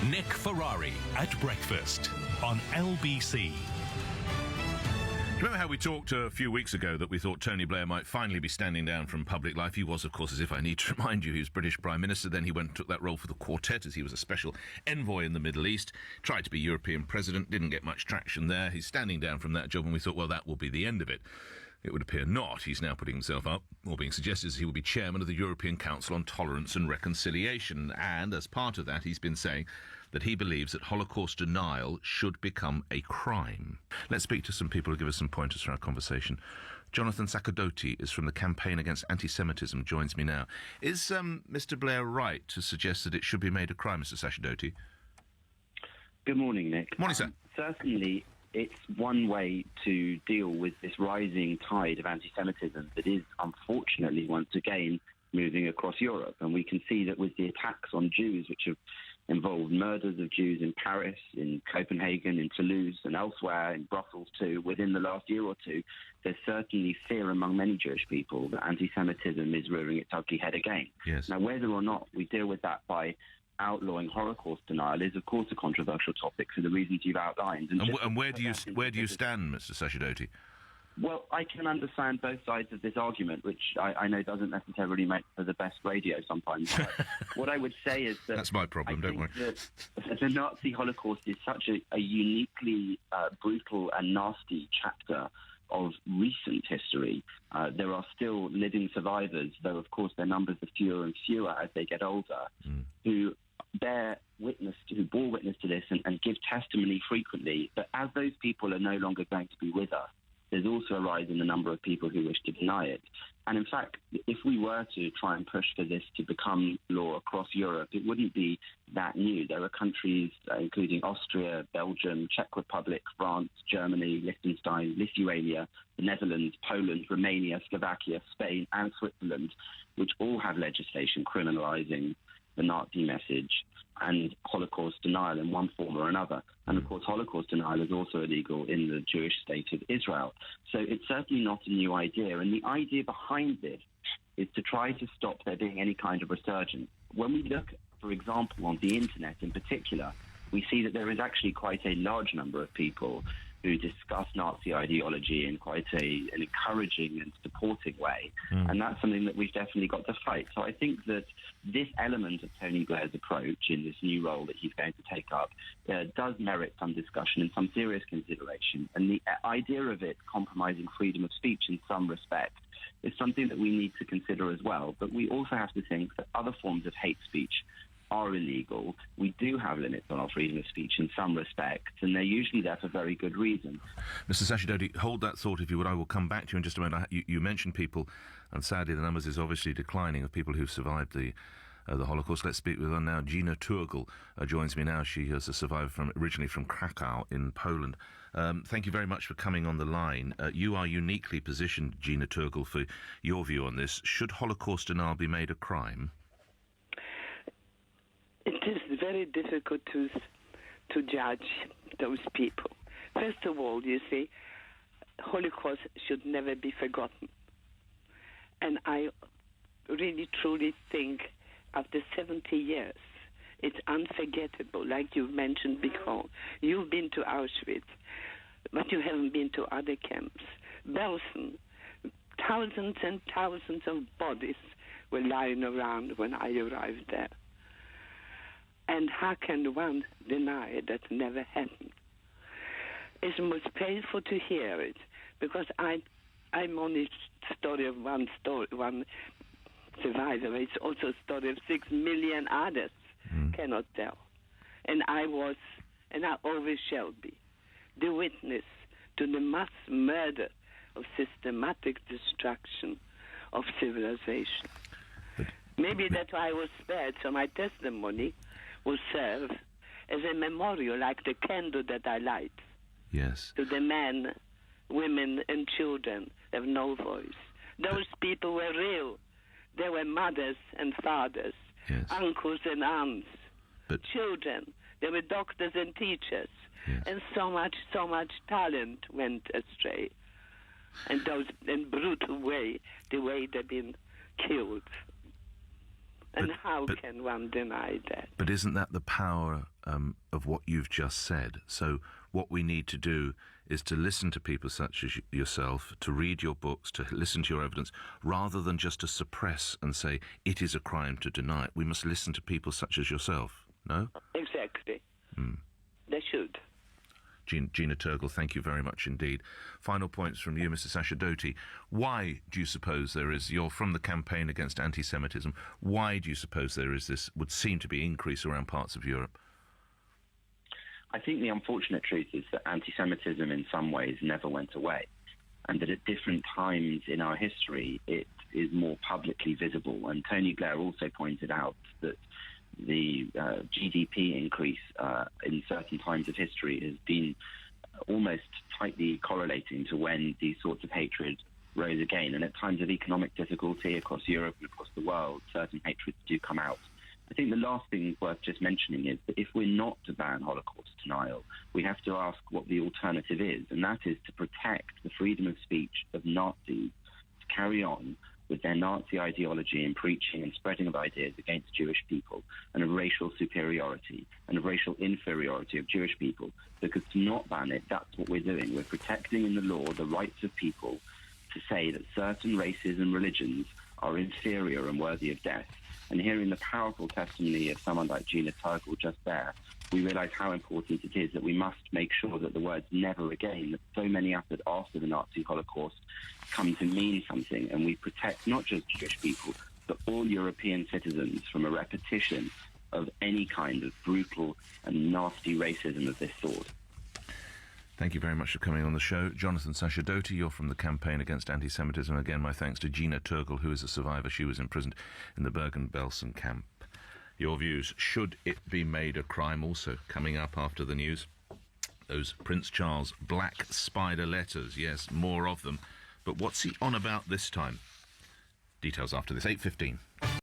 Nick Ferrari at breakfast on LBC. Remember how we talked a few weeks ago that we thought Tony Blair might finally be standing down from public life? He was, of course, as if I need to remind you, he was British Prime Minister. Then he went and took that role for the Quartet as he was a special envoy in the Middle East. Tried to be European president, didn't get much traction there. He's standing down from that job and we thought, well, that will be the end of it. It would appear not. He's now putting himself up, or being suggested as he will be chairman of the European Council on Tolerance and Reconciliation. And as part of that, he's been saying that he believes that Holocaust denial should become a crime. Let's speak to some people who give us some pointers for our conversation. Jonathan Sacerdoti is from the Campaign Against Antisemitism, joins me now. Is Mr. Blair right to suggest that it should be made a crime, Mr. Sacerdoti? Good morning, Nick. Morning, sir. Certainly, it's one way to deal with this rising tide of anti-Semitism that is, unfortunately, once again, moving across Europe. And we can see that with the attacks on Jews, which have involved murders of Jews in Paris, in Copenhagen, in Toulouse, and elsewhere, in Brussels too, within the last year or two, there's certainly fear among many Jewish people that anti-Semitism is rearing its ugly head again. Yes. Now, whether or not we deal with that by outlawing Holocaust denial is, of course, a controversial topic for the reasons you've outlined. And where do you stand, Mr. Sacerdoti? Well, I can understand both sides of this argument, which I know doesn't necessarily make for the best radio sometimes. But what I would say is that that's my problem. Don't worry. The Nazi Holocaust is such a uniquely brutal and nasty chapter of recent history. There are still living survivors, though of course their numbers are fewer and fewer as they get older, who bore witness to this and give testimony frequently. But as those people are no longer going to be with us, there's also a rise in the number of people who wish to deny it. And in fact, if we were to try and push for this to become law across Europe, it wouldn't be that new. There are countries, including Austria, Belgium, Czech Republic, France, Germany, Liechtenstein, Lithuania, the Netherlands, Poland, Romania, Slovakia, Spain, and Switzerland, which all have legislation criminalizing the Nazi message and Holocaust denial in one form or another. And of course, Holocaust denial is also illegal in the Jewish state of Israel. So it's certainly not a new idea. And the idea behind this is to try to stop there being any kind of resurgence. When we look, for example, on the internet in particular, we see that there is actually quite a large number of people who discuss Nazi ideology in quite an encouraging and supporting way. And that's something that we've definitely got to fight. So I think that this element of Tony Blair's approach in this new role that he's going to take up does merit some discussion and some serious consideration. And the idea of it compromising freedom of speech in some respect is something that we need to consider as well. But we also have to think that other forms of hate speech are illegal. We do have limits on our freedom of speech in some respects, and they're usually there for very good reason. Mr. Sacerdoti, hold that thought if you would. I will come back to you in just a moment. You mentioned people, and sadly the numbers is obviously declining, of people who've survived the Holocaust. Let's speak with her now. Gina Turgel joins me now. She is a survivor originally from Krakow in Poland. Thank you very much for coming on the line. You are uniquely positioned, Gina Turgel, for your view on this. Should Holocaust denial be made a crime? It is very difficult to judge those people. First of all, you see, Holocaust should never be forgotten. And I really, truly think after 70 years, it's unforgettable, like you mentioned before. You've been to Auschwitz, but you haven't been to other camps. Belsen, thousands and thousands of bodies were lying around when I arrived there. And how can one deny that never happened? It's most painful to hear it, because I'm only story of one survivor. It's also a story of 6 million others cannot tell. And I was, and I always shall be, the witness to the mass murder of systematic destruction of civilization. Maybe that's why I was spared, so my testimony will serve as a memorial, like the candle that I light. Yes. To the men, women, and children have no voice. Those people were real. They were mothers and fathers, yes, uncles and aunts, but children. They were doctors and teachers. Yes. And so much talent went astray. And those in brutal way, the way they've been killed. And how can one deny that? But isn't that the power of what you've just said? So what we need to do is to listen to people such as yourself, to read your books, to listen to your evidence, rather than just to suppress and say it is a crime to deny it. We must listen to people such as yourself, no? Exactly. They should. Gina Turgle, thank you very much indeed. Final points from you, Mr. Sacerdoti. Why do you suppose you're from the campaign against anti-Semitism, why do you suppose there is this, would seem to be, increase around parts of Europe? I think the unfortunate truth is that anti-Semitism in some ways never went away, and that at different times in our history it is more publicly visible. And Tony Blair also pointed out that the GDP increase in certain times of history has been almost tightly correlating to when these sorts of hatred rose again. And at times of economic difficulty across Europe and across the world, certain hatreds do come out. I think the last thing worth just mentioning is that if we're not to ban Holocaust denial, we have to ask what the alternative is, and that is to protect the freedom of speech of Nazis to carry on with their Nazi ideology and preaching and spreading of ideas against Jewish people, and of racial superiority and of racial inferiority of Jewish people. Because to not ban it, that's what we're doing. We're protecting in the law the rights of people to say that certain races and religions are inferior and worthy of death. And hearing the powerful testimony of someone like Gina Turgle just there, we realise how important it is that we must make sure that the words never again, that so many uttered after the Nazi Holocaust, come to mean something, and we protect not just Jewish people, but all European citizens from a repetition of any kind of brutal and nasty racism of this sort. Thank you very much for coming on the show. Jonathan Sacerdoti, you're from the Campaign Against Anti-Semitism. Again, my thanks to Gina Turgle, who is a survivor. She was imprisoned in the Bergen-Belsen camp. Your views, should it be made a crime? Also coming up after the news, those Prince Charles black spider letters. Yes, more of them. But what's he on about this time? Details after this, 8:15.